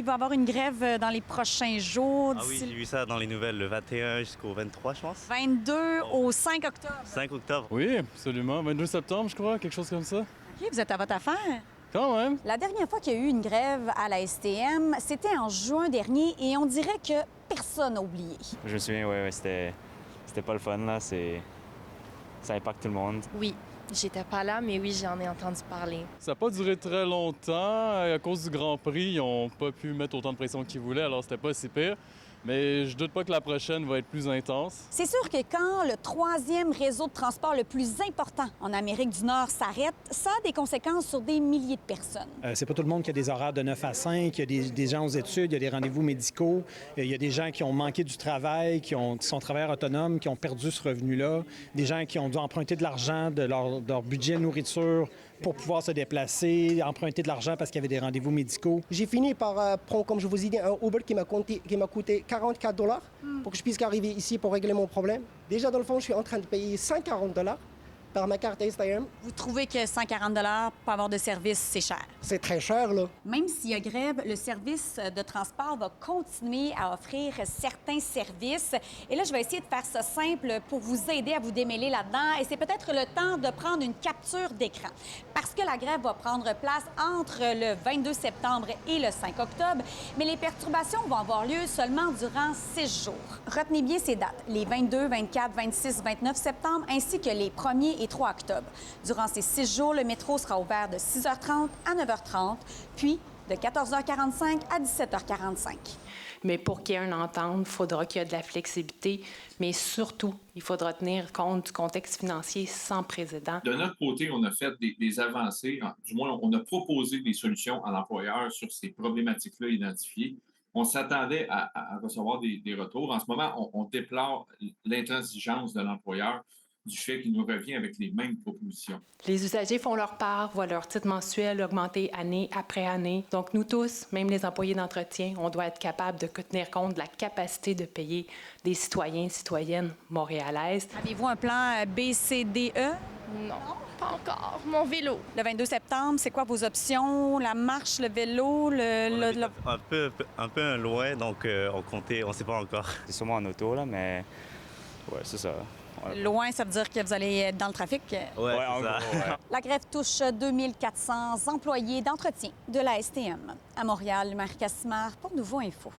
va y avoir une grève dans les prochains jours. Ah oui, j'ai vu ça dans les nouvelles, le 21 jusqu'au 23, je pense. 22 au 5 octobre. 5 octobre. Oui, absolument. 22 septembre, je crois, quelque chose comme ça. OK, vous êtes à votre affaire. Quand même. La dernière fois qu'il y a eu une grève à la STM, c'était en juin dernier et on dirait que personne n'a oublié. Je me souviens, oui, c'était pas le fun, là. Ça impacte tout le monde. Oui, j'étais pas là, mais oui, j'en ai entendu parler. Ça n'a pas duré très longtemps. À cause du Grand Prix, ils n'ont pas pu mettre autant de pression qu'ils voulaient, alors c'était pas si pire. Mais je doute pas que la prochaine va être plus intense. C'est sûr que quand le troisième réseau de transport le plus important en Amérique du Nord s'arrête, ça a des conséquences sur des milliers de personnes. C'est pas tout le monde qui a des horaires de 9 à 5, il y a des gens aux études, il y a des rendez-vous médicaux, il y a des gens qui ont manqué du travail, qui sont travailleurs autonomes, qui ont perdu ce revenu-là, des gens qui ont dû emprunter de l'argent de leur budget nourriture pour pouvoir se déplacer, emprunter de l'argent parce qu'il y avait des rendez-vous médicaux. J'ai fini par prendre, comme je vous ai dit, un Uber qui m'a coûté 44 $ pour que je puisse arriver ici pour régler mon problème. Déjà, dans le fond, je suis en train de payer 140 $ par ma carte STM. Vous trouvez que 140 pour avoir de service, c'est cher? C'est très cher, là. Même s'il y a grève, le service de transport va continuer à offrir certains services. Et là, je vais essayer de faire ça simple pour vous aider à vous démêler là-dedans. Et c'est peut-être le temps de prendre une capture d'écran. Parce que la grève va prendre place entre le 22 septembre et le 5 octobre, mais les perturbations vont avoir lieu seulement durant 6 jours. Retenez bien ces dates, les 22, 24, 26, 29 septembre, ainsi que les 1er et 3 octobre. Durant ces 6 jours, le métro sera ouvert de 6h30 à 9h30, puis de 14h45 à 17h45. Mais pour qu'il y ait une entente, il faudra qu'il y ait de la flexibilité, mais surtout, il faudra tenir compte du contexte financier sans précédent. De notre côté, on a fait des avancées, du moins, on a proposé des solutions à l'employeur sur ces problématiques-là identifiées. On s'attendait à recevoir des retours. En ce moment, on déplore l'intransigeance de l'employeur du fait qu'il nous revient avec les mêmes propositions. Les usagers font leur part, voient leur titre mensuel augmenter année après année. Donc nous tous, même les employés d'entretien, on doit être capable de tenir compte de la capacité de payer des citoyens et citoyennes montréalaises. Avez-vous un plan BCDE? Non, pas encore. Mon vélo. Le 22 septembre, c'est quoi vos options? La marche, le vélo, Un peu loin, donc on sait pas encore. C'est sûrement en auto, là, mais ouais, c'est ça. Ouais. Loin, ça veut dire que vous allez être dans le trafic? Ouais, en c'est ça. gros, ouais. La grève touche 2400 employés d'entretien de la STM. À Montréal, Marie Cassimard pour Nouveau Info.